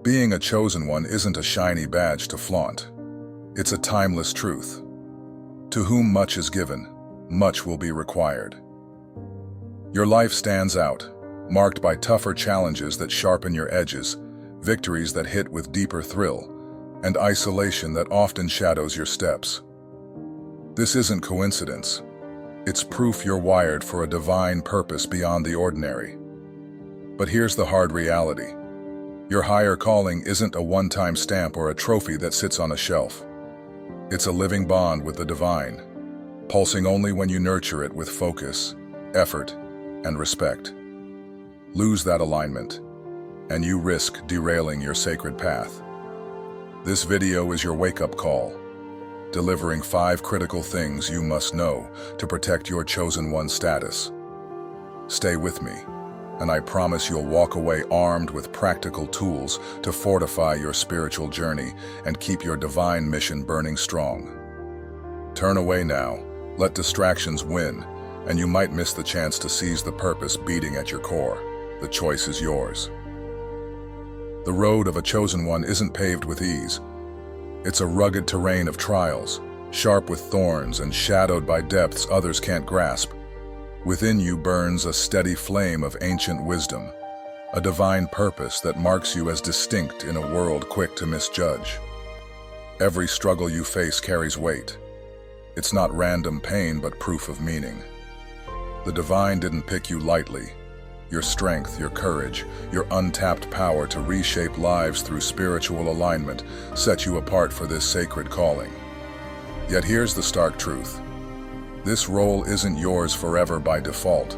Being a chosen one isn't a shiny badge to flaunt. It's a timeless truth. To whom much is given, much will be required. Your life stands out, marked by tougher challenges that sharpen your edges, victories that hit with deeper thrill, and isolation that often shadows your steps. This isn't coincidence. It's proof you're wired for a divine purpose beyond the ordinary. But here's the hard reality. Your higher calling isn't a one-time stamp or a trophy that sits on a shelf. It's a living bond with the divine, pulsing only when you nurture it with focus, effort, and respect. Lose that alignment, and you risk derailing your sacred path. This video is your wake-up call, delivering 5 critical things you must know to protect your chosen one status. Stay with me, and I promise you'll walk away armed with practical tools to fortify your spiritual journey and keep your divine mission burning strong. Turn away now, let distractions win, and you might miss the chance to seize the purpose beating at your core. The choice is yours. The road of a chosen one isn't paved with ease. It's a rugged terrain of trials, sharp with thorns and shadowed by depths others can't grasp. Within you burns a steady flame of ancient wisdom, a divine purpose that marks you as distinct in a world quick to misjudge. Every struggle you face carries weight. It's not random pain, but proof of meaning. The divine didn't pick you lightly. Your strength, your courage, your untapped power to reshape lives through spiritual alignment set you apart for this sacred calling. Yet here's the stark truth. This role isn't yours forever by default.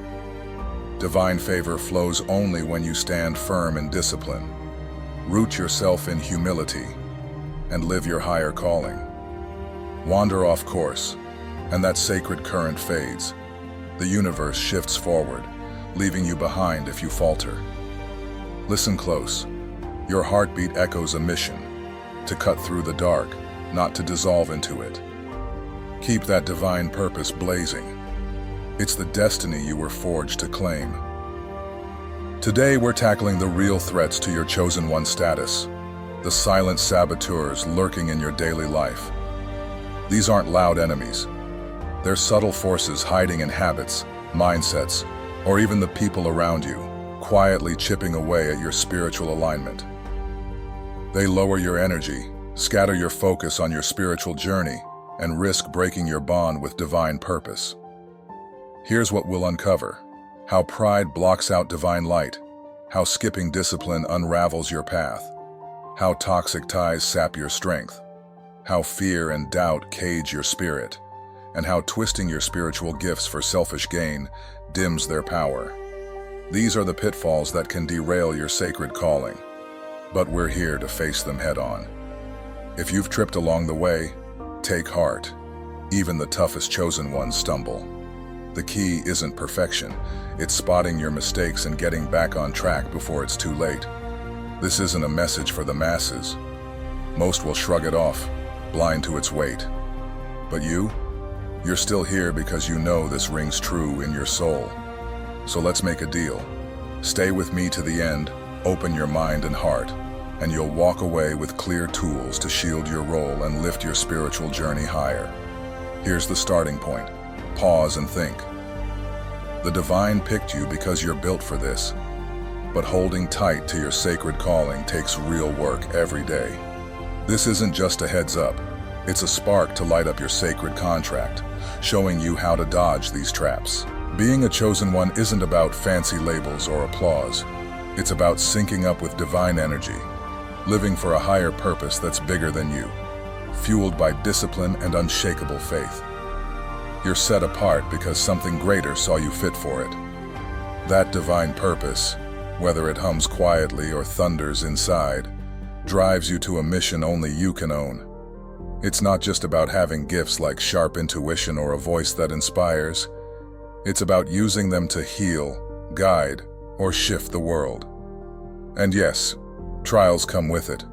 Divine favor flows only when you stand firm in discipline, root yourself in humility, and live your higher calling. Wander off course, and that sacred current fades. The universe shifts forward, leaving you behind if you falter. Listen close. Your heartbeat echoes a mission, to cut through the dark, not to dissolve into it. Keep that divine purpose blazing. It's the destiny you were forged to claim. Today we're tackling the real threats to your chosen one status, the silent saboteurs lurking in your daily life. These aren't loud enemies. They're subtle forces hiding in habits, mindsets, or even the people around you, quietly chipping away at your spiritual alignment. They lower your energy, scatter your focus on your spiritual journey, and risk breaking your bond with divine purpose. Here's what we'll uncover: how pride blocks out divine light, how skipping discipline unravels your path, how toxic ties sap your strength, how fear and doubt cage your spirit, and how twisting your spiritual gifts for selfish gain dims their power. These are the pitfalls that can derail your sacred calling, but we're here to face them head-on. If you've tripped along the way, take heart. Even the toughest chosen ones stumble. The key isn't perfection, it's spotting your mistakes and getting back on track before it's too late. This isn't a message for the masses. Most will shrug it off, blind to its weight. But you're still here because you know this rings true in your soul. So let's make a deal. Stay with me to the end, open your mind and heart, and you'll walk away with clear tools to shield your role and lift your spiritual journey higher. Here's the starting point. Pause and think. The divine picked you because you're built for this, but holding tight to your sacred calling takes real work every day. This isn't just a heads up. It's a spark to light up your sacred contract, showing you how to dodge these traps. Being a chosen one isn't about fancy labels or applause. It's about syncing up with divine energy, living for a higher purpose that's bigger than you, fueled by discipline and unshakable faith. You're set apart because something greater saw you fit for it. That divine purpose, whether it hums quietly or thunders inside, drives you to a mission only you can own. It's not just about having gifts like sharp intuition or a voice that inspires. It's about using them to heal, guide, or shift the world. And yes, trials come with it.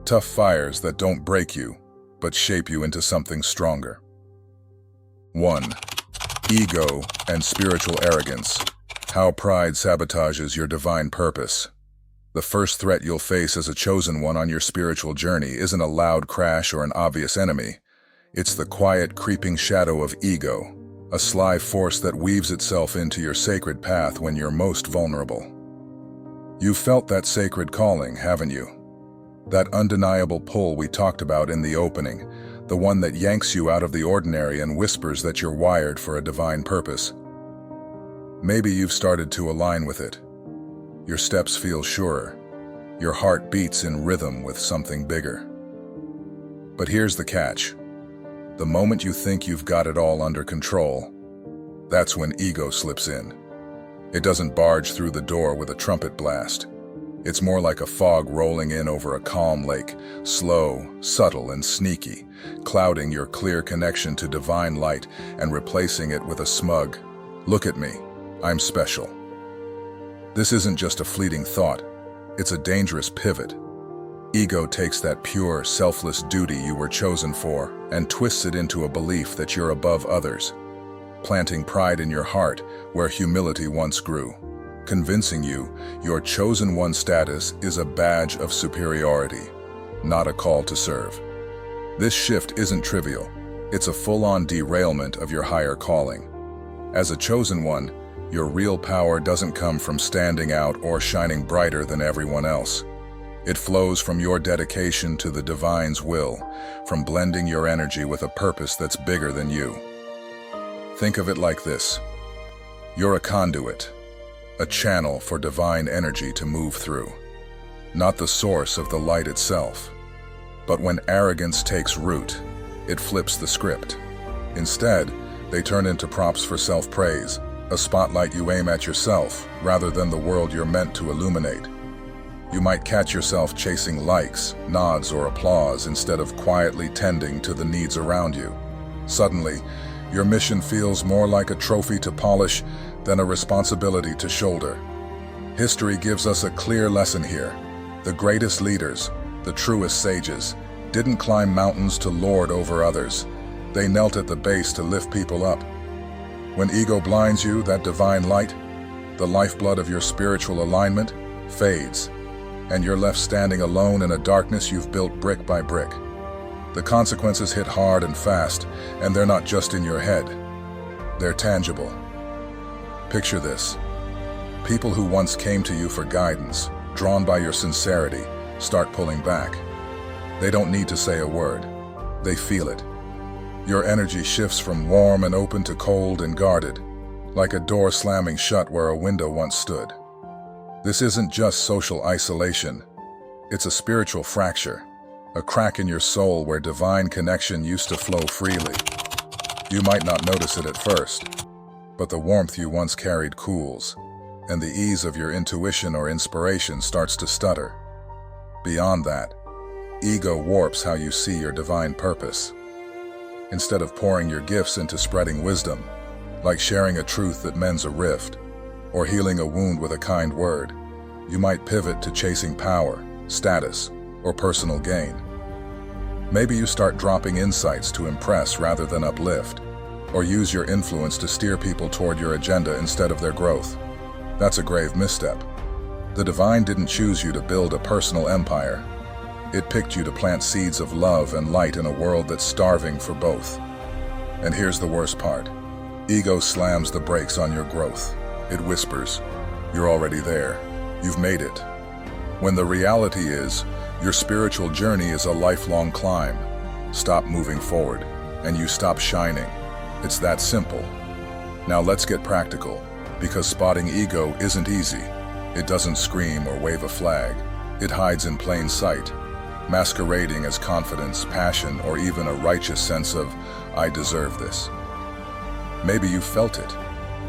Tough fires that don't break you, but shape you into something stronger. 1. Ego and spiritual arrogance. How pride sabotages your divine purpose. The first threat you'll face as a chosen one on your spiritual journey isn't a loud crash or an obvious enemy. It's the quiet, creeping shadow of ego, a sly force that weaves itself into your sacred path when you're most vulnerable. You've felt that sacred calling, haven't you? That undeniable pull we talked about in the opening, the one that yanks you out of the ordinary and whispers that you're wired for a divine purpose. Maybe you've started to align with it. Your steps feel surer. Your heart beats in rhythm with something bigger. But here's the catch. The moment you think you've got it all under control, that's when ego slips in. It doesn't barge through the door with a trumpet blast. It's more like a fog rolling in over a calm lake, slow, subtle, and sneaky, clouding your clear connection to divine light and replacing it with a smug, "Look at me, I'm special." This isn't just a fleeting thought, it's a dangerous pivot. Ego takes that pure, selfless duty you were chosen for and twists it into a belief that you're above others, planting pride in your heart where humility once grew, convincing you your chosen one status is a badge of superiority, not a call to serve. This shift isn't trivial. It's a full-on derailment of your higher calling. As a chosen one, your real power doesn't come from standing out or shining brighter than everyone else. It flows from your dedication to the divine's will, from blending your energy with a purpose that's bigger than you. Think of it like this. You're a conduit, a channel for divine energy to move through, not the source of the light itself. But when arrogance takes root, it flips the script. Instead, they turn into props for self-praise, a spotlight you aim at yourself rather than the world you're meant to illuminate. You might catch yourself chasing likes, nods, or applause instead of quietly tending to the needs around you. Suddenly, your mission feels more like a trophy to polish than a responsibility to shoulder. History gives us a clear lesson here. The greatest leaders, the truest sages, didn't climb mountains to lord over others. They knelt at the base to lift people up. When ego blinds you, that divine light, the lifeblood of your spiritual alignment, fades, and you're left standing alone in a darkness you've built brick by brick. The consequences hit hard and fast, and they're not just in your head. They're tangible. Picture this. People who once came to you for guidance, drawn by your sincerity, start pulling back. They don't need to say a word. They feel it. Your energy shifts from warm and open to cold and guarded, like a door slamming shut where a window once stood. This isn't just social isolation. It's a spiritual fracture, a crack in your soul where divine connection used to flow freely. You might not notice it at first, but the warmth you once carried cools, and the ease of your intuition or inspiration starts to stutter. Beyond that, ego warps how you see your divine purpose. Instead of pouring your gifts into spreading wisdom, like sharing a truth that mends a rift, or healing a wound with a kind word, you might pivot to chasing power, status, or personal gain. Maybe you start dropping insights to impress rather than uplift, or use your influence to steer people toward your agenda instead of their growth. That's a grave misstep. The divine didn't choose you to build a personal empire. It picked you to plant seeds of love and light in a world that's starving for both. And here's the worst part. Ego slams the brakes on your growth. It whispers, "You're already there. You've made it." When the reality is, your spiritual journey is a lifelong climb. Stop moving forward, and you stop shining. It's that simple. Now let's get practical, because spotting ego isn't easy. It doesn't scream or wave a flag. It hides in plain sight, masquerading as confidence, passion, or even a righteous sense of, "I deserve this." Maybe you felt it.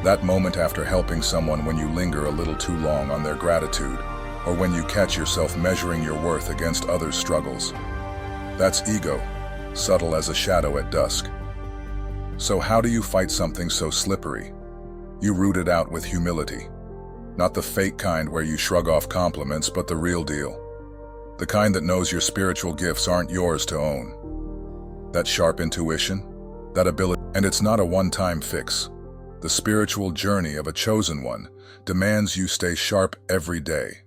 That moment after helping someone when you linger a little too long on their gratitude, or when you catch yourself measuring your worth against others' struggles. That's ego, subtle as a shadow at dusk. So how do you fight something so slippery? You root it out with humility. Not the fake kind where you shrug off compliments, but the real deal. The kind that knows your spiritual gifts aren't yours to own. That sharp intuition, that ability, and it's not a one-time fix. The spiritual journey of a chosen one demands you stay sharp every day.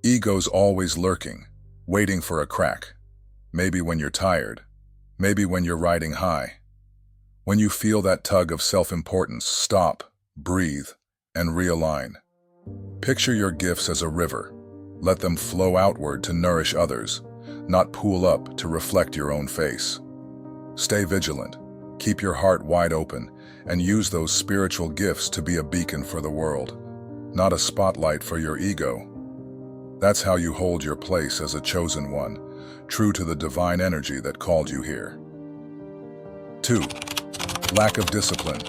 Ego's always lurking, waiting for a crack. Maybe when you're tired, maybe when you're riding high. When you feel that tug of self-importance, stop, breathe, and realign. Picture your gifts as a river. Let them flow outward to nourish others, not pool up to reflect your own face. Stay vigilant, keep your heart wide open, and use those spiritual gifts to be a beacon for the world, not a spotlight for your ego. That's how you hold your place as a chosen one, true to the divine energy that called you here. 2. Lack of discipline.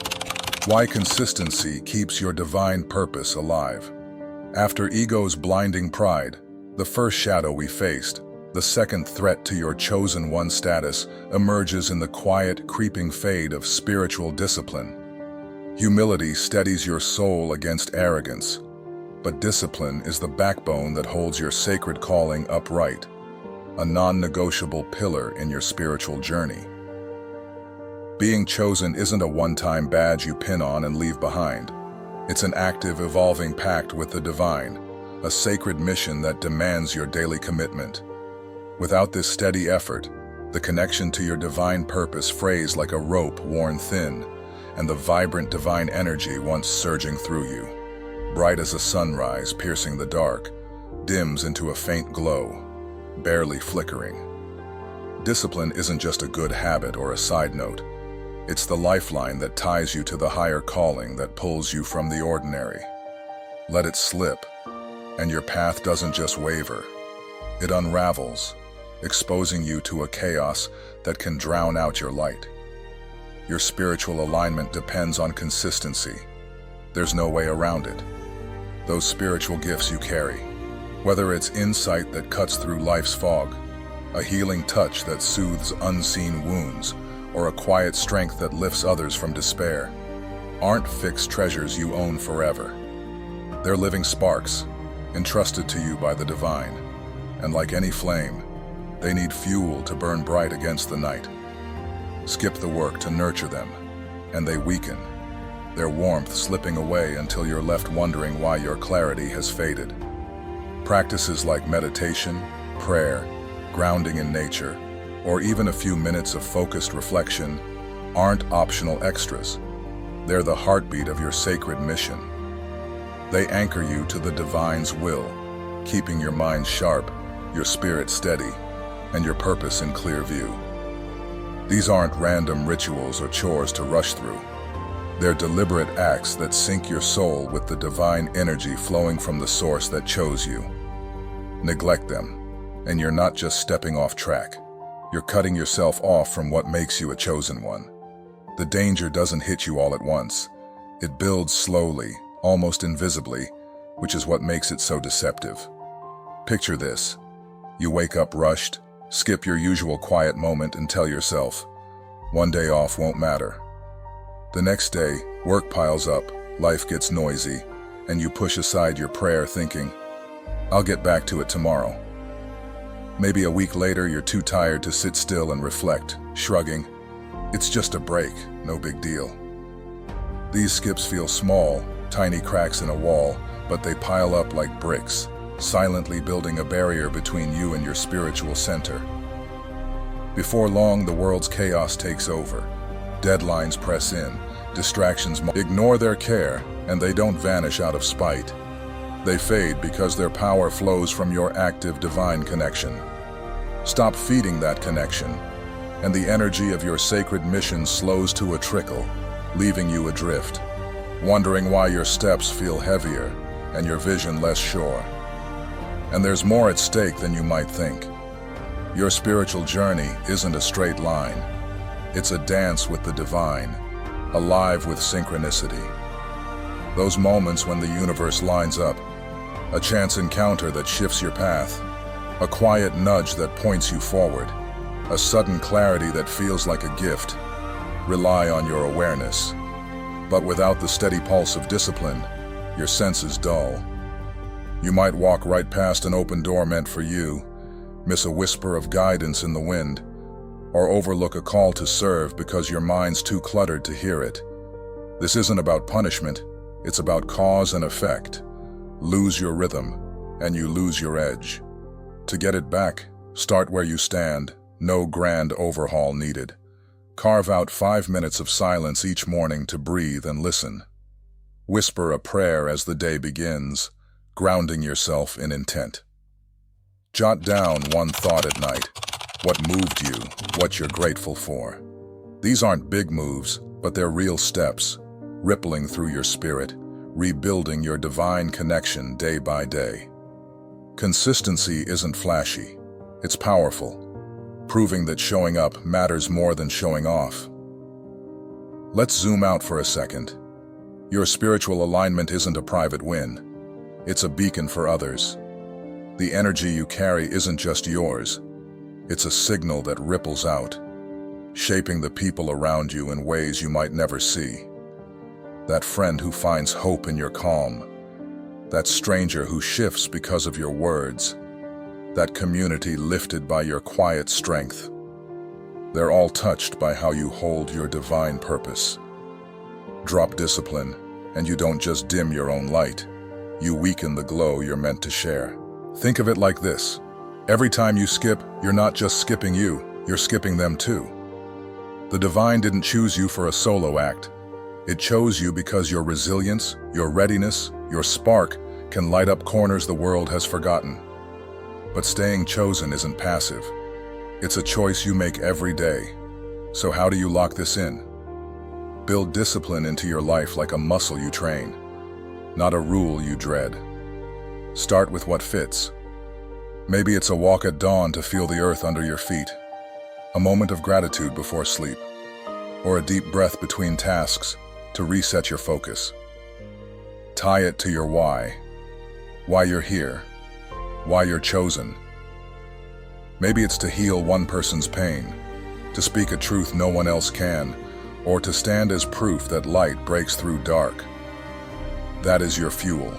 Why consistency keeps your divine purpose alive. After ego's blinding pride, the first shadow we faced, the second threat to your chosen one status, emerges in the quiet, creeping fade of spiritual discipline. Humility steadies your soul against arrogance, but discipline is the backbone that holds your sacred calling upright, a non-negotiable pillar in your spiritual journey. Being chosen isn't a one-time badge you pin on and leave behind. It's an active, evolving pact with the divine, a sacred mission that demands your daily commitment. Without this steady effort, the connection to your divine purpose frays like a rope worn thin, and the vibrant divine energy once surging through you, bright as a sunrise piercing the dark, dims into a faint glow, barely flickering. Discipline isn't just a good habit or a side note. It's the lifeline that ties you to the higher calling that pulls you from the ordinary. Let it slip, and your path doesn't just waver. It unravels, exposing you to a chaos that can drown out your light. Your spiritual alignment depends on consistency. There's no way around it. Those spiritual gifts you carry, whether it's insight that cuts through life's fog, a healing touch that soothes unseen wounds, or a quiet strength that lifts others from despair, aren't fixed treasures you own forever. They're living sparks, entrusted to you by the divine, and like any flame, they need fuel to burn bright against the night. Skip the work to nurture them, and they weaken, their warmth slipping away until you're left wondering why your clarity has faded. Practices like meditation, prayer, grounding in nature, or even a few minutes of focused reflection aren't optional extras. They're the heartbeat of your sacred mission. They anchor you to the divine's will, keeping your mind sharp, your spirit steady, and your purpose in clear view. These aren't random rituals or chores to rush through. They're deliberate acts that sync your soul with the divine energy flowing from the source that chose you. Neglect them, and you're not just stepping off track. You're cutting yourself off from what makes you a chosen one. The danger doesn't hit you all at once. It builds slowly, almost invisibly, which is what makes it so deceptive. Picture this. You wake up rushed, skip your usual quiet moment and tell yourself, one day off won't matter. The next day, work piles up, life gets noisy, and you push aside your prayer thinking, I'll get back to it tomorrow. Maybe a week later, you're too tired to sit still and reflect, shrugging, it's just a break, no big deal. These skips feel small, tiny cracks in a wall, but they pile up like bricks, silently building a barrier between you and your spiritual center. Before long, the world's chaos takes over. Deadlines press in, distractions ignore their care, and they don't vanish out of spite. They fade because their power flows from your active divine connection. Stop feeding that connection, and the energy of your sacred mission slows to a trickle, leaving you adrift, wondering why your steps feel heavier and your vision less sure. And there's more at stake than you might think. Your spiritual journey isn't a straight line. It's a dance with the divine, alive with synchronicity. Those moments when the universe lines up, a chance encounter that shifts your path, a quiet nudge that points you forward, a sudden clarity that feels like a gift, rely on your awareness. But without the steady pulse of discipline, your senses dull. You might walk right past an open door meant for you, miss a whisper of guidance in the wind, or overlook a call to serve because your mind's too cluttered to hear it. This isn't about punishment, it's about cause and effect. Lose your rhythm, and you lose your edge. To get it back, start where you stand, no grand overhaul needed. Carve out 5 minutes of silence each morning to breathe and listen. Whisper a prayer as the day begins, grounding yourself in intent. Jot down one thought at night, what moved you, what you're grateful for. These aren't big moves, but they're real steps, rippling through your spirit, rebuilding your divine connection day by day. Consistency isn't flashy, it's powerful, proving that showing up matters more than showing off. Let's zoom out for a second. Your spiritual alignment isn't a private win, it's a beacon for others. The energy you carry isn't just yours, it's a signal that ripples out, shaping the people around you in ways you might never see. That friend who finds hope in your calm, that stranger who shifts because of your words, that community lifted by your quiet strength. They're all touched by how you hold your divine purpose. Drop discipline, and you don't just dim your own light, you weaken the glow you're meant to share. Think of it like this. Every time you skip, you're not just skipping you, you're skipping them too. The divine didn't choose you for a solo act. It chose you because your resilience, your readiness, your spark can light up corners the world has forgotten. But staying chosen isn't passive. It's a choice you make every day. So how do you lock this in? Build discipline into your life like a muscle you train, not a rule you dread. Start with what fits. Maybe it's a walk at dawn to feel the earth under your feet, a moment of gratitude before sleep, or a deep breath between tasks to reset your focus. Tie it to your why you're here, why you're chosen. Maybe it's to heal one person's pain, to speak a truth no one else can, or to stand as proof that light breaks through dark. That is your fuel.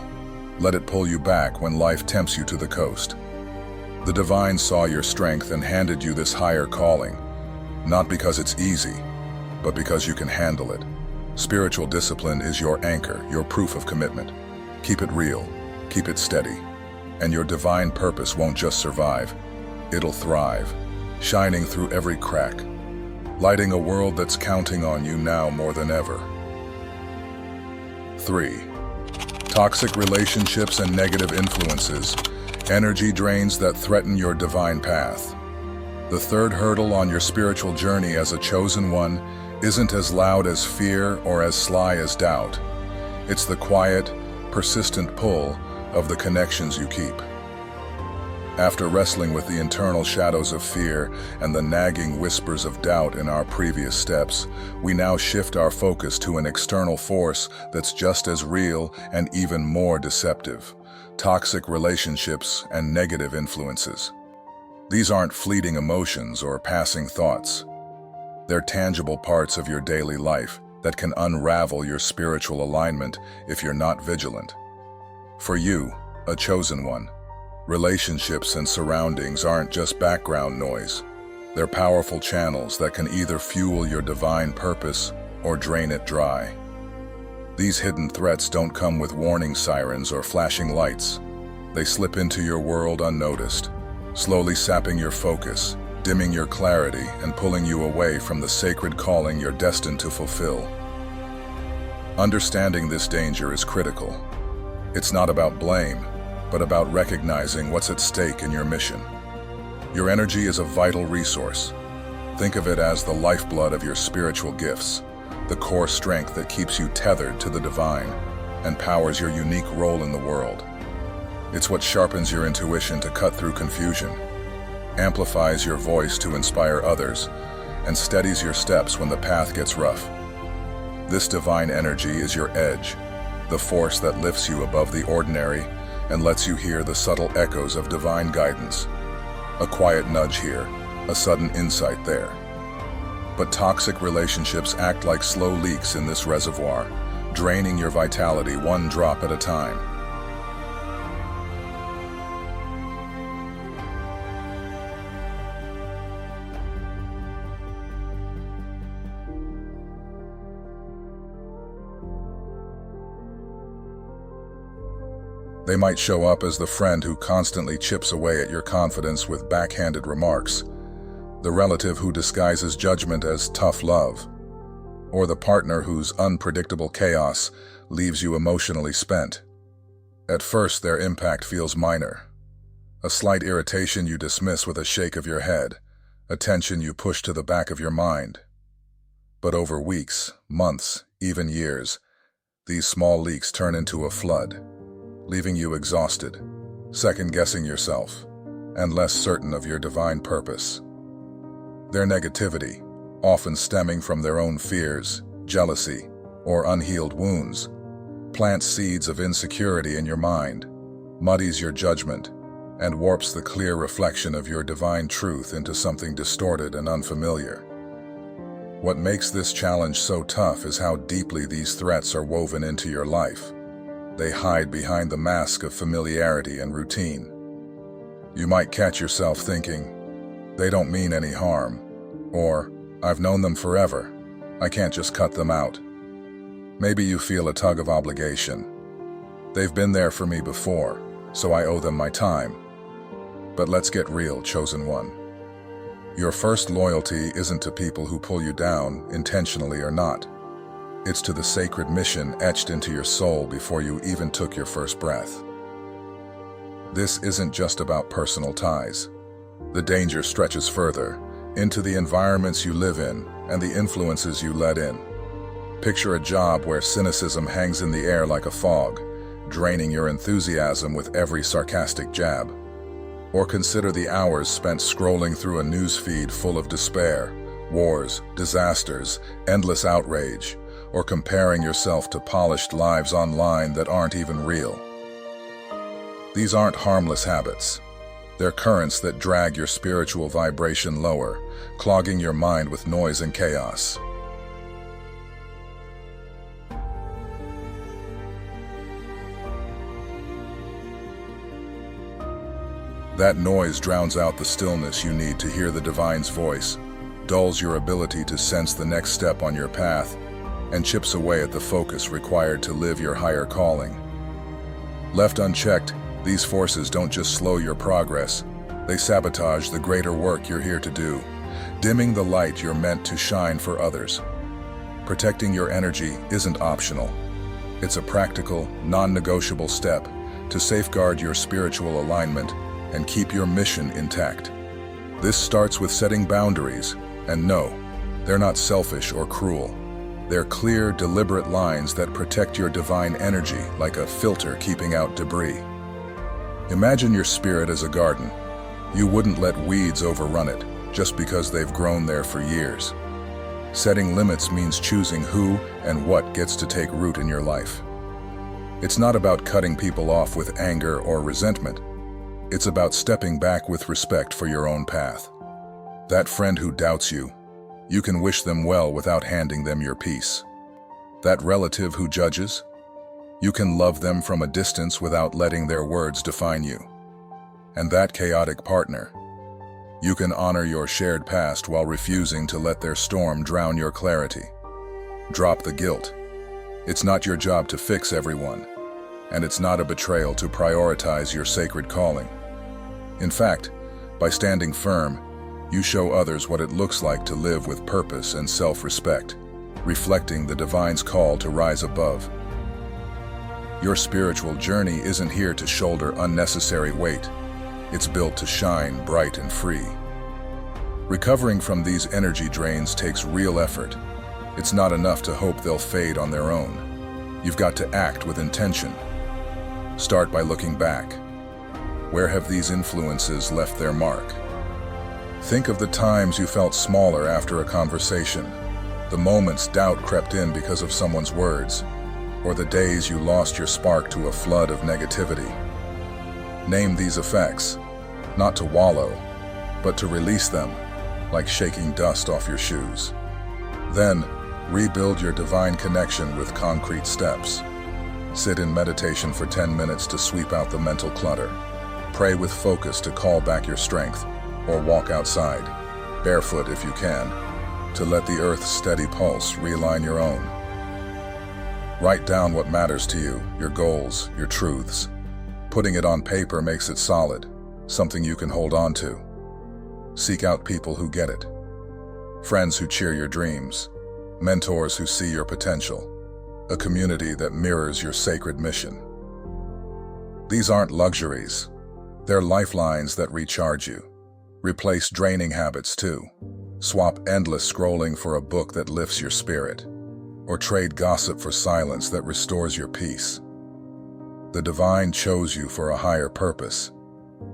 Let it pull you back when life tempts you to the coast. The divine saw your strength and handed you this higher calling, not because it's easy, but because you can handle it. Spiritual discipline is your anchor, your proof of commitment. Keep it real, keep it steady, and your divine purpose won't just survive, it'll thrive, shining through every crack, lighting a world that's counting on you now more than ever. 3. Toxic relationships and negative influences, energy drains that threaten your divine path. The third hurdle on your spiritual journey as a chosen one isn't as loud as fear or as sly as doubt. It's the quiet, persistent pull of the connections you keep. After wrestling with the internal shadows of fear and the nagging whispers of doubt in our previous steps, we now shift our focus to an external force that's just as real and even more deceptive: toxic relationships and negative influences. These aren't fleeting emotions or passing thoughts. They're tangible parts of your daily life that can unravel your spiritual alignment if you're not vigilant. For you, a chosen one, relationships and surroundings aren't just background noise. They're powerful channels that can either fuel your divine purpose or drain it dry. These hidden threats don't come with warning sirens or flashing lights. They slip into your world unnoticed, slowly sapping your focus, dimming your clarity, and pulling you away from the sacred calling you're destined to fulfill. Understanding this danger is critical. It's not about blame, but about recognizing what's at stake in your mission. Your energy is a vital resource. Think of it as the lifeblood of your spiritual gifts, the core strength that keeps you tethered to the divine and powers your unique role in the world. It's what sharpens your intuition to cut through confusion, amplifies your voice to inspire others, and steadies your steps when the path gets rough. This divine energy is your edge, the force that lifts you above the ordinary and lets you hear the subtle echoes of divine guidance. A quiet nudge here, a sudden insight there. But toxic relationships act like slow leaks in this reservoir, draining your vitality one drop at a time. They might show up as the friend who constantly chips away at your confidence with backhanded remarks, the relative who disguises judgment as tough love, or the partner whose unpredictable chaos leaves you emotionally spent. At first, their impact feels minor. A slight irritation you dismiss with a shake of your head, a tension you push to the back of your mind. But over weeks, months, even years, these small leaks turn into a flood, leaving you exhausted, second-guessing yourself, and less certain of your divine purpose. Their negativity, often stemming from their own fears, jealousy, or unhealed wounds, plants seeds of insecurity in your mind, muddies your judgment, and warps the clear reflection of your divine truth into something distorted and unfamiliar. What makes this challenge so tough is how deeply these threats are woven into your life. They hide behind the mask of familiarity and routine. You might catch yourself thinking, "They don't mean any harm," or "I've known them forever. I can't just cut them out." Maybe you feel a tug of obligation. "They've been there for me before, so I owe them my time." But let's get real, chosen one. Your first loyalty isn't to people who pull you down, intentionally or not. It's to the sacred mission etched into your soul before you even took your first breath. This isn't just about personal ties. The danger stretches further, into the environments you live in and the influences you let in. Picture a job where cynicism hangs in the air like a fog, draining your enthusiasm with every sarcastic jab. Or consider the hours spent scrolling through a newsfeed full of despair, wars, disasters, endless outrage, or comparing yourself to polished lives online that aren't even real. These aren't harmless habits. They're currents that drag your spiritual vibration lower, clogging your mind with noise and chaos. That noise drowns out the stillness you need to hear the divine's voice, dulls your ability to sense the next step on your path, and chips away at the focus required to live your higher calling. Left unchecked, these forces don't just slow your progress, they sabotage the greater work you're here to do, dimming the light you're meant to shine for others. Protecting your energy isn't optional. It's a practical, non-negotiable step to safeguard your spiritual alignment and keep your mission intact. This starts with setting boundaries, and no, they're not selfish or cruel. They're clear, deliberate lines that protect your divine energy like a filter keeping out debris. Imagine your spirit as a garden. You wouldn't let weeds overrun it just because they've grown there for years. Setting limits means choosing who and what gets to take root in your life. It's not about cutting people off with anger or resentment. It's about stepping back with respect for your own path. That friend who doubts you, you can wish them well without handing them your peace. That relative who judges, you can love them from a distance without letting their words define you. And that chaotic partner, you can honor your shared past while refusing to let their storm drown your clarity. Drop the guilt. It's not your job to fix everyone, and it's not a betrayal to prioritize your sacred calling. In fact, by standing firm, you show others what it looks like to live with purpose and self-respect, reflecting the divine's call to rise above. Your spiritual journey isn't here to shoulder unnecessary weight. It's built to shine bright and free. Recovering from these energy drains takes real effort. It's not enough to hope they'll fade on their own. You've got to act with intention. Start by looking back. Where have these influences left their mark? Think of the times you felt smaller after a conversation, the moments doubt crept in because of someone's words, or the days you lost your spark to a flood of negativity. Name these effects, not to wallow, but to release them, like shaking dust off your shoes. Then, rebuild your divine connection with concrete steps. Sit in meditation for 10 minutes to sweep out the mental clutter. Pray with focus to call back your strength, or walk outside, barefoot if you can, to let the earth's steady pulse realign your own. Write down what matters to you, your goals, your truths. Putting it on paper makes it solid, something you can hold on to. Seek out people who get it. Friends who cheer your dreams. Mentors who see your potential. A community that mirrors your sacred mission. These aren't luxuries. They're lifelines that recharge you. Replace draining habits too. Swap endless scrolling for a book that lifts your spirit. Or trade gossip for silence that restores your peace. The divine chose you for a higher purpose,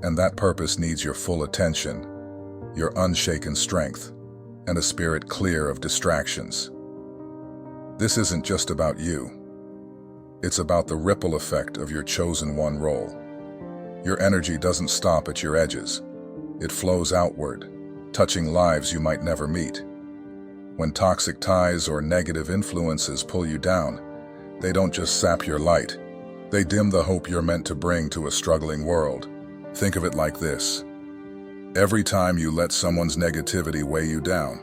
and that purpose needs your full attention, your unshaken strength, and a spirit clear of distractions. This isn't just about you. It's about the ripple effect of your chosen one role. Your energy doesn't stop at your edges. It flows outward, touching lives you might never meet. When toxic ties or negative influences pull you down, they don't just sap your light. They dim the hope you're meant to bring to a struggling world. Think of it like this. Every time you let someone's negativity weigh you down,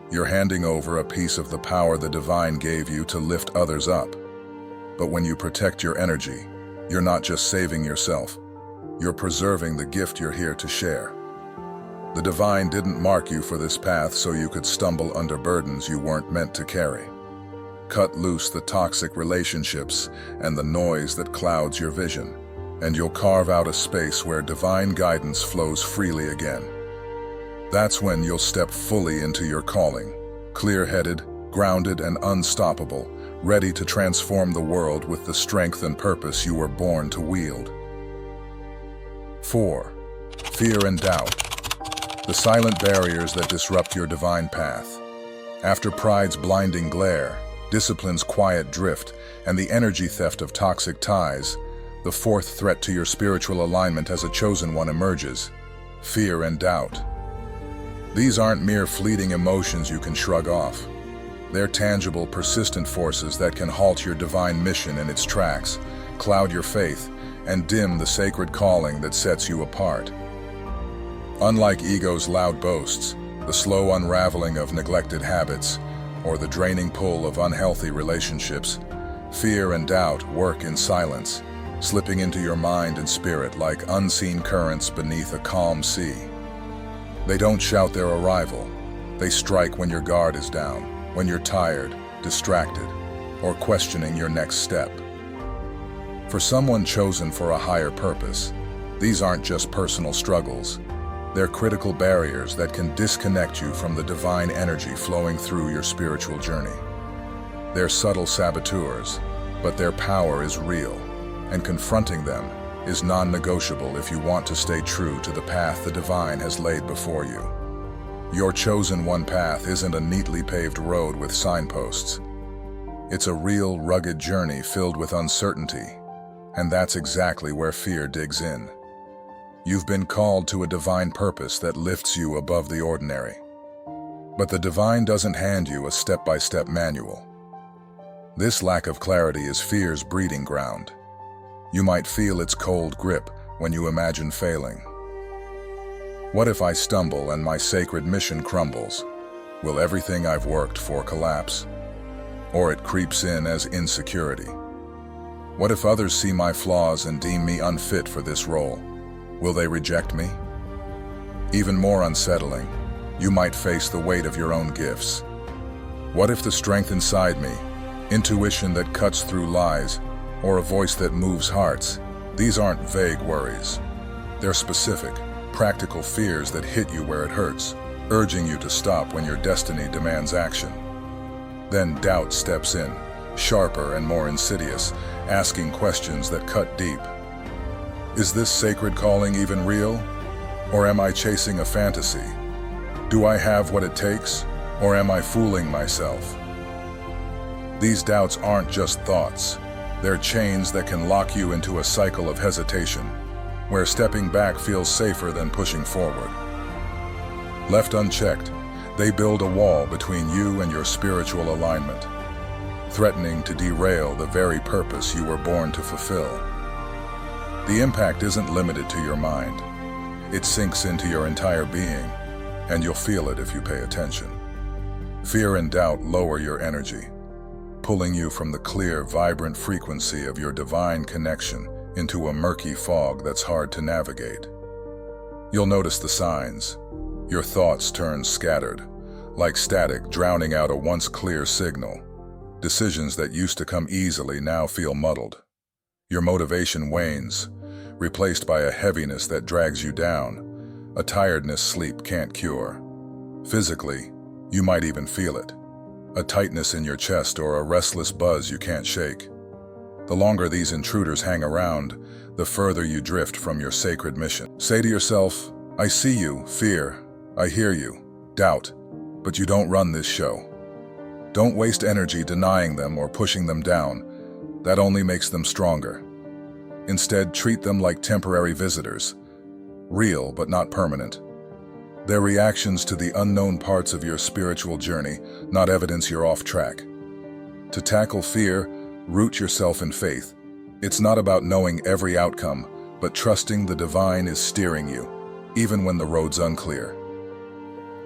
you're handing over a piece of the power the divine gave you to lift others up. But when you protect your energy, you're not just saving yourself. You're preserving the gift you're here to share. The divine didn't mark you for this path so you could stumble under burdens you weren't meant to carry. Cut loose the toxic relationships and the noise that clouds your vision, and you'll carve out a space where divine guidance flows freely again. That's when you'll step fully into your calling, clear-headed, grounded, and unstoppable, ready to transform the world with the strength and purpose you were born to wield. 4. Fear and doubt. The silent barriers that disrupt your divine path. After pride's blinding glare, discipline's quiet drift, and the energy theft of toxic ties, the fourth threat to your spiritual alignment as a chosen one emerges: fear and doubt. These aren't mere fleeting emotions you can shrug off. They're tangible, persistent forces that can halt your divine mission in its tracks, cloud your faith, and dim the sacred calling that sets you apart. Unlike ego's loud boasts, the slow unraveling of neglected habits, or the draining pull of unhealthy relationships, fear and doubt work in silence, slipping into your mind and spirit like unseen currents beneath a calm sea. They don't shout their arrival. They strike when your guard is down, when you're tired, distracted, or questioning your next step. For someone chosen for a higher purpose, these aren't just personal struggles. They're critical barriers that can disconnect you from the divine energy flowing through your spiritual journey. They're subtle saboteurs, but their power is real, and confronting them is non-negotiable if you want to stay true to the path the divine has laid before you. Your chosen one path isn't a neatly paved road with signposts. It's a real, rugged journey filled with uncertainty, and that's exactly where fear digs in. You've been called to a divine purpose that lifts you above the ordinary. But the divine doesn't hand you a step-by-step manual. This lack of clarity is fear's breeding ground. You might feel its cold grip when you imagine failing. What if I stumble and my sacred mission crumbles? Will everything I've worked for collapse? Or it creeps in as insecurity. What if others see my flaws and deem me unfit for this role? Will they reject me? Even more unsettling, you might face the weight of your own gifts. What if the strength inside me, intuition that cuts through lies, or a voice that moves hearts? These aren't vague worries. They're specific, practical fears that hit you where it hurts, urging you to stop when your destiny demands action. Then doubt steps in, sharper and more insidious, asking questions that cut deep. Is this sacred calling even real? Or am I chasing a fantasy? Do I have what it takes? Or am I fooling myself? These doubts aren't just thoughts. They're chains that can lock you into a cycle of hesitation, where stepping back feels safer than pushing forward. Left unchecked, they build a wall between you and your spiritual alignment, threatening to derail the very purpose you were born to fulfill. The impact isn't limited to your mind. It sinks into your entire being, and you'll feel it if you pay attention. Fear and doubt lower your energy, pulling you from the clear, vibrant frequency of your divine connection into a murky fog that's hard to navigate. You'll notice the signs. Your thoughts turn scattered, like static drowning out a once clear signal. Decisions that used to come easily now feel muddled. Your motivation wanes, replaced by a heaviness that drags you down, a tiredness sleep can't cure. Physically, you might even feel it, a tightness in your chest or a restless buzz you can't shake. The longer these intruders hang around, the further you drift from your sacred mission. Say to yourself, I see you, fear, I hear you, doubt, but you don't run this show. Don't waste energy denying them or pushing them down. That only makes them stronger. Instead, treat them like temporary visitors, real but not permanent. They're reactions to the unknown parts of your spiritual journey, not evidence you're off track. To tackle fear, root yourself in faith. It's not about knowing every outcome, but trusting the divine is steering you, even when the road's unclear.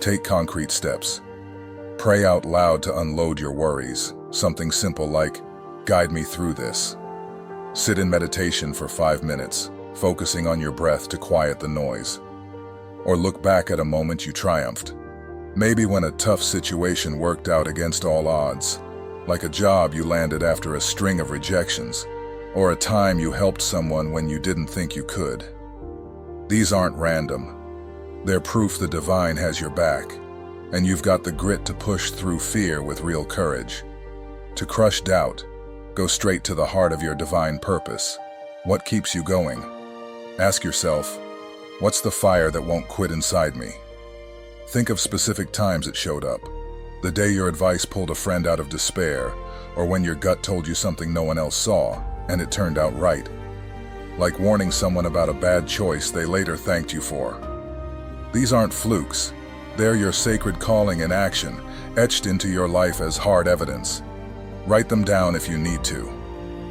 Take concrete steps. Pray out loud to unload your worries, something simple like, guide me through this. Sit in meditation for 5 minutes, focusing on your breath to quiet the noise. Or look back at a moment you triumphed. Maybe when a tough situation worked out against all odds, like a job you landed after a string of rejections, or a time you helped someone when you didn't think you could. These aren't random. They're proof the divine has your back, and you've got the grit to push through fear with real courage. To crush doubt, go straight to the heart of your divine purpose. What keeps you going? Ask yourself, what's the fire that won't quit inside me? Think of specific times it showed up. The day your advice pulled a friend out of despair, or when your gut told you something no one else saw, and it turned out right. Like warning someone about a bad choice they later thanked you for. These aren't flukes. They're your sacred calling in action, etched into your life as hard evidence. Write them down if you need to.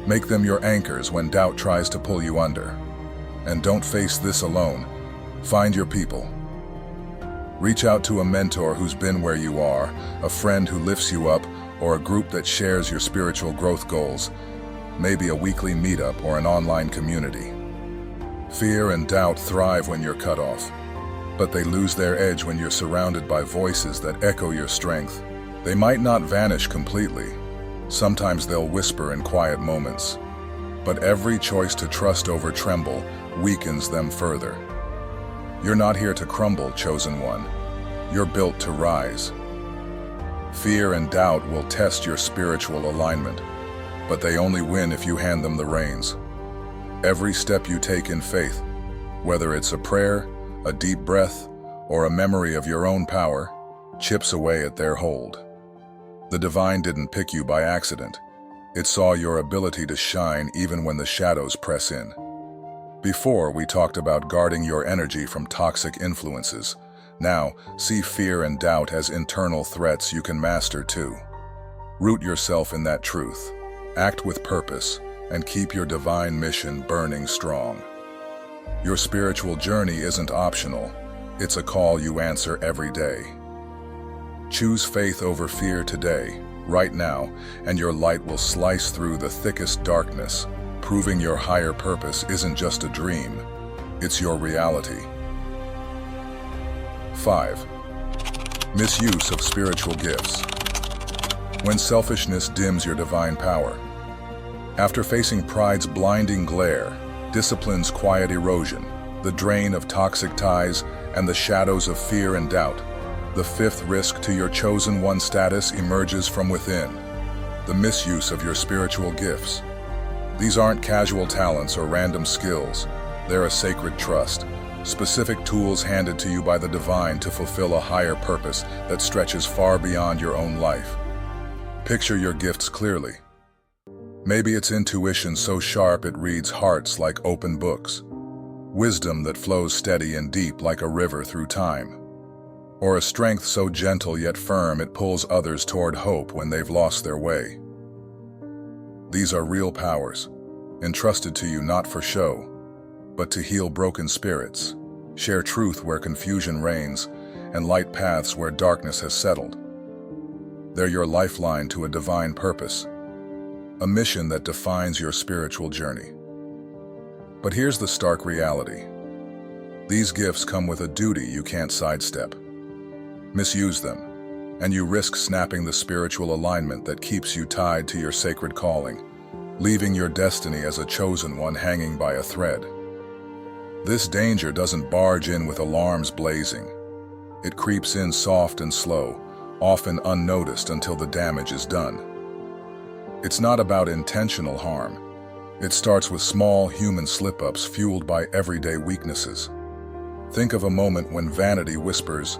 Make them your anchors when doubt tries to pull you under. And don't face this alone. Find your people. Reach out to a mentor who's been where you are, a friend who lifts you up, or a group that shares your spiritual growth goals. Maybe a weekly meetup or an online community. Fear and doubt thrive when you're cut off, but they lose their edge when you're surrounded by voices that echo your strength. They might not vanish completely. Sometimes they'll whisper in quiet moments. But every choice to trust over tremble weakens them further. You're not here to crumble, chosen one. You're built to rise. Fear and doubt will test your spiritual alignment, but they only win if you hand them the reins. Every step you take in faith, whether it's a prayer, a deep breath, or a memory of your own power, chips away at their hold. The divine didn't pick you by accident. It saw your ability to shine even when the shadows press in. Before, we talked about guarding your energy from toxic influences. Now, see fear and doubt as internal threats you can master too. Root yourself in that truth. Act with purpose, and keep your divine mission burning strong. Your spiritual journey isn't optional. It's a call you answer every day. Choose faith over fear today, right now, and your light will slice through the thickest darkness, proving your higher purpose isn't just a dream, it's your reality. 5. Misuse of spiritual gifts. When selfishness dims your divine power. After facing pride's blinding glare, discipline's quiet erosion, the drain of toxic ties, and the shadows of fear and doubt, the fifth risk to your chosen one status emerges from within: the misuse of your spiritual gifts. These aren't casual talents or random skills. They're a sacred trust, specific tools handed to you by the divine to fulfill a higher purpose that stretches far beyond your own life. Picture your gifts clearly. Maybe it's intuition so sharp it reads hearts like open books, wisdom that flows steady and deep like a river through time, or a strength so gentle yet firm it pulls others toward hope when they've lost their way. These are real powers, entrusted to you not for show, but to heal broken spirits, share truth where confusion reigns, and light paths where darkness has settled. They're your lifeline to a divine purpose, a mission that defines your spiritual journey. But here's the stark reality. These gifts come with a duty you can't sidestep. Misuse them, and you risk snapping the spiritual alignment that keeps you tied to your sacred calling, leaving your destiny as a chosen one hanging by a thread. This danger doesn't barge in with alarms blazing. It creeps in soft and slow, often unnoticed until the damage is done. It's not about intentional harm. It starts with small human slip-ups fueled by everyday weaknesses. Think of a moment when vanity whispers,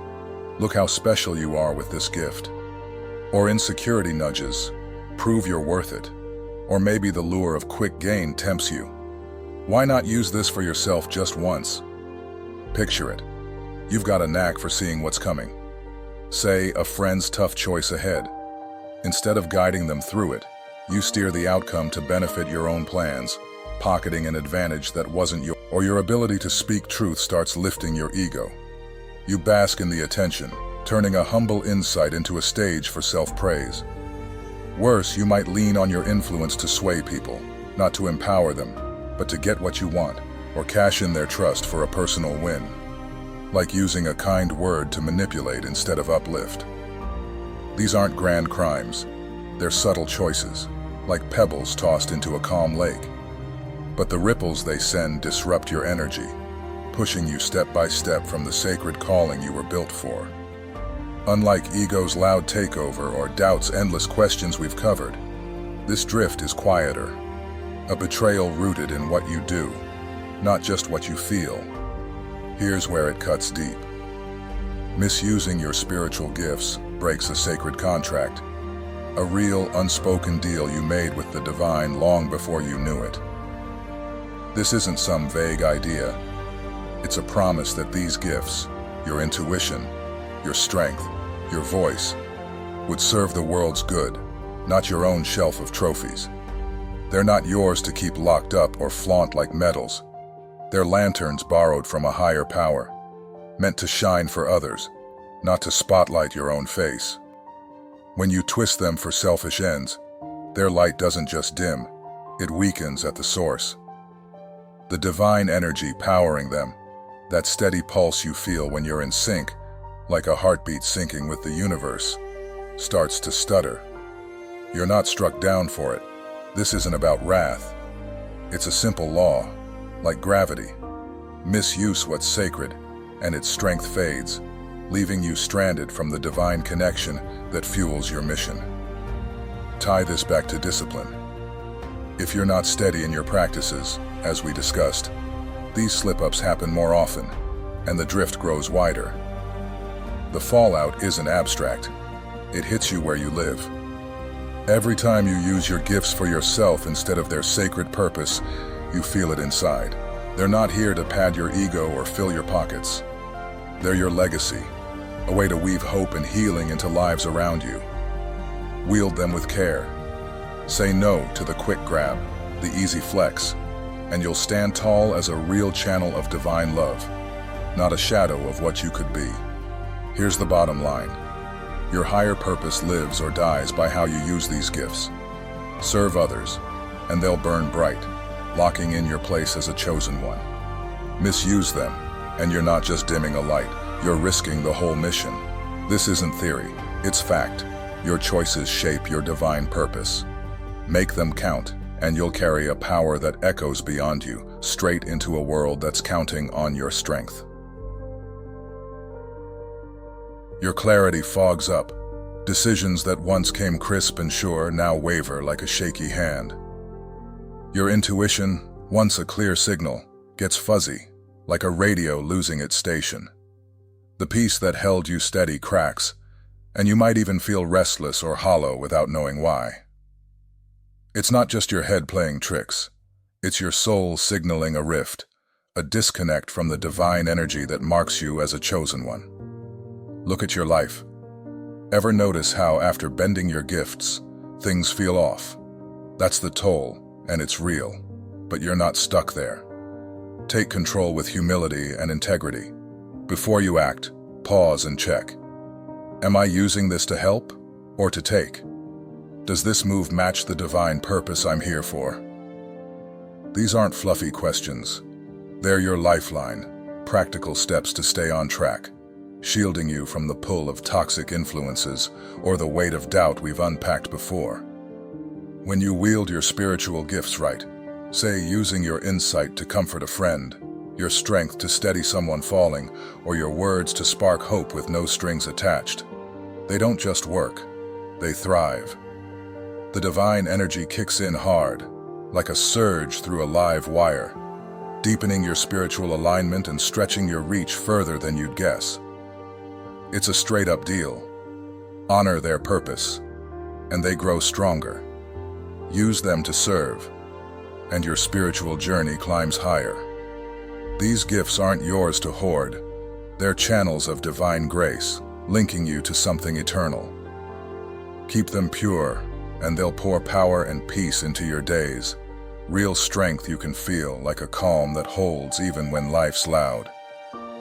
"Look how special you are with this gift." Or insecurity nudges, "Prove you're worth it." Or maybe the lure of quick gain tempts you. Why not use this for yourself just once? Picture it. You've got a knack for seeing what's coming. Say, a friend's tough choice ahead. Instead of guiding them through it, you steer the outcome to benefit your own plans, pocketing an advantage that wasn't yours. Or your ability to speak truth starts lifting your ego. You bask in the attention, turning a humble insight into a stage for self-praise. Worse, you might lean on your influence to sway people, not to empower them, but to get what you want, or cash in their trust for a personal win. Like using a kind word to manipulate instead of uplift. These aren't grand crimes. They're subtle choices, like pebbles tossed into a calm lake. But the ripples they send disrupt your energy, pushing you step by step from the sacred calling you were built for. Unlike ego's loud takeover or doubt's endless questions we've covered, this drift is quieter, a betrayal rooted in what you do, not just what you feel. Here's where it cuts deep. Misusing your spiritual gifts breaks a sacred contract, a real, unspoken deal you made with the divine long before you knew it. This isn't some vague idea. It's a promise that these gifts, your intuition, your strength, your voice, would serve the world's good, not your own shelf of trophies. They're not yours to keep locked up or flaunt like medals. They're lanterns borrowed from a higher power, meant to shine for others, not to spotlight your own face. When you twist them for selfish ends, their light doesn't just dim, it weakens at the source. The divine energy powering them, that steady pulse you feel when you're in sync, like a heartbeat syncing with the universe, starts to stutter. You're not struck down for it. This isn't about wrath. It's a simple law, like gravity. Misuse what's sacred, and its strength fades, leaving you stranded from the divine connection that fuels your mission. Tie this back to discipline. If you're not steady in your practices, as we discussed, these slip-ups happen more often, and the drift grows wider. The fallout isn't abstract. It hits you where you live. Every time you use your gifts for yourself instead of their sacred purpose, you feel it inside. They're not here to pad your ego or fill your pockets. They're your legacy, a way to weave hope and healing into lives around you. Wield them with care. Say no to the quick grab, the easy flex, and you'll stand tall as a real channel of divine love, not a shadow of what you could be. Here's the bottom line. Your higher purpose lives or dies by how you use these gifts. Serve others, and they'll burn bright, locking in your place as a chosen one. Misuse them, and you're not just dimming a light, you're risking the whole mission. This isn't theory, it's fact. Your choices shape your divine purpose. Make them count, and you'll carry a power that echoes beyond you, straight into a world that's counting on your strength. Your clarity fogs up. Decisions that once came crisp and sure now waver like a shaky hand. Your intuition, once a clear signal, gets fuzzy, like a radio losing its station. The peace that held you steady cracks, and you might even feel restless or hollow without knowing why. It's not just your head playing tricks. It's your soul signaling a rift, a disconnect from the divine energy that marks you as a chosen one. Look at your life. Ever notice how, after bending your gifts, things feel off? That's the toll, and it's real. But you're not stuck there. Take control with humility and integrity. Before you act, pause and check. Am I using this to help or to take? Does this move match the divine purpose I'm here for? These aren't fluffy questions. They're your lifeline, practical steps to stay on track, shielding you from the pull of toxic influences or the weight of doubt we've unpacked before. When you wield your spiritual gifts right, say using your insight to comfort a friend, your strength to steady someone falling, or your words to spark hope with no strings attached, they don't just work, they thrive. The divine energy kicks in hard, like a surge through a live wire, deepening your spiritual alignment and stretching your reach further than you'd guess. It's a straight-up deal. Honor their purpose, and they grow stronger. Use them to serve, and your spiritual journey climbs higher. These gifts aren't yours to hoard. They're channels of divine grace, linking you to something eternal. Keep them pure, and they'll pour power and peace into your days. Real strength you can feel, like a calm that holds even when life's loud.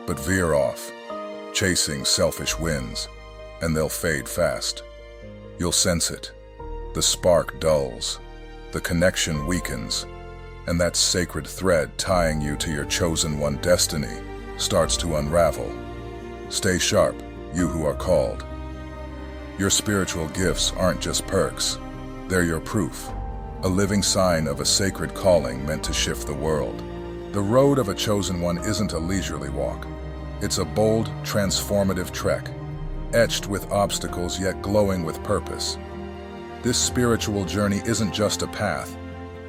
But veer off, chasing selfish winds, and they'll fade fast. You'll sense it. The spark dulls, the connection weakens, and that sacred thread tying you to your chosen one destiny starts to unravel. Stay sharp, you who are called. Your spiritual gifts aren't just perks, they're your proof, a living sign of a sacred calling meant to shift the world. The road of a chosen one isn't a leisurely walk. It's a bold, transformative trek, etched with obstacles yet glowing with purpose. This spiritual journey isn't just a path,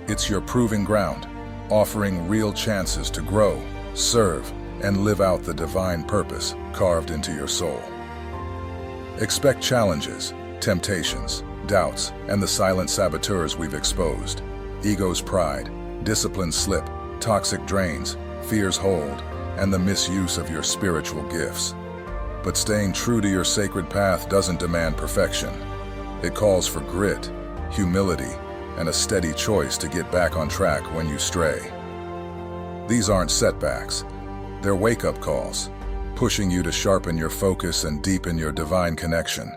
it's your proving ground, offering real chances to grow, serve, and live out the divine purpose carved into your soul. Expect challenges, temptations, doubts, and the silent saboteurs we've exposed. Ego's pride, discipline's slip, toxic drains, fear's hold, and the misuse of your spiritual gifts. But staying true to your sacred path doesn't demand perfection. It calls for grit, humility, and a steady choice to get back on track when you stray. These aren't setbacks, they're wake-up calls, pushing you to sharpen your focus and deepen your divine connection.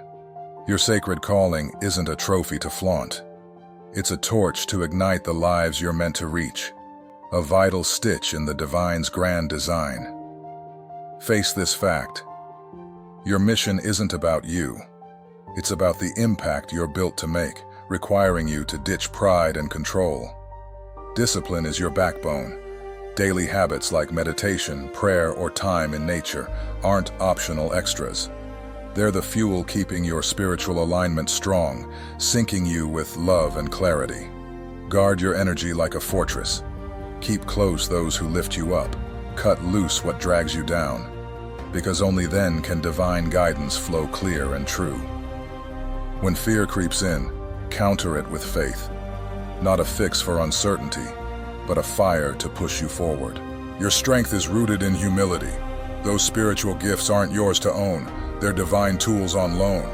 Your sacred calling isn't a trophy to flaunt. It's a torch to ignite the lives you're meant to reach, a vital stitch in the divine's grand design. Face this fact. Your mission isn't about you. It's about the impact you're built to make, requiring you to ditch pride and control. Discipline is your backbone. Daily habits like meditation, prayer, or time in nature aren't optional extras. They're the fuel keeping your spiritual alignment strong, syncing you with love and clarity. Guard your energy like a fortress. Keep close those who lift you up. Cut loose what drags you down, because only then can divine guidance flow clear and true. When fear creeps in, counter it with faith. Not a fix for uncertainty, but a fire to push you forward. Your strength is rooted in humility. Those spiritual gifts aren't yours to own, they're divine tools on loan.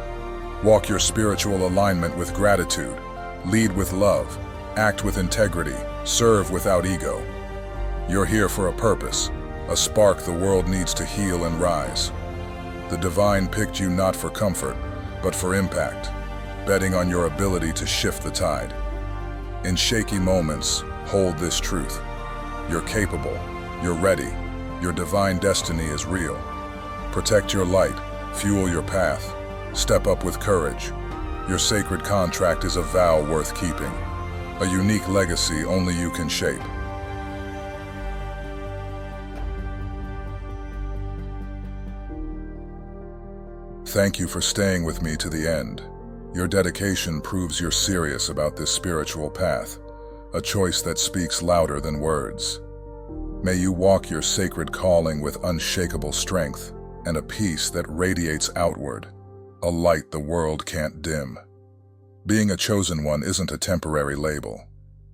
Walk your spiritual alignment with gratitude. Lead with love. Act with integrity. Serve without ego. You're here for a purpose, a spark the world needs to heal and rise. The divine picked you not for comfort, but for impact, betting on your ability to shift the tide. In shaky moments, hold this truth. You're capable, you're ready, your divine destiny is real. Protect your light, fuel your path, step up with courage. Your sacred contract is a vow worth keeping, a unique legacy only you can shape. Thank you for staying with me to the end. Your dedication proves you're serious about this spiritual path, a choice that speaks louder than words. May you walk your sacred calling with unshakable strength and a peace that radiates outward, a light the world can't dim. Being a chosen one isn't a temporary label.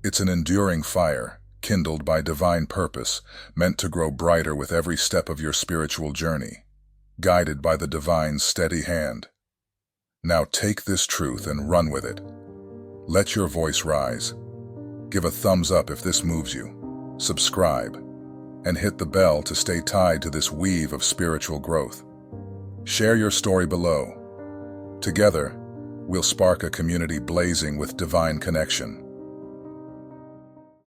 It's an enduring fire, kindled by divine purpose, meant to grow brighter with every step of your spiritual journey, guided by the divine's steady hand. Now take this truth and run with it. Let your voice rise. Give a thumbs up if this moves you. Subscribe, and hit the bell to stay tied to this weave of spiritual growth. Share your story below. Together, we'll spark a community blazing with divine connection.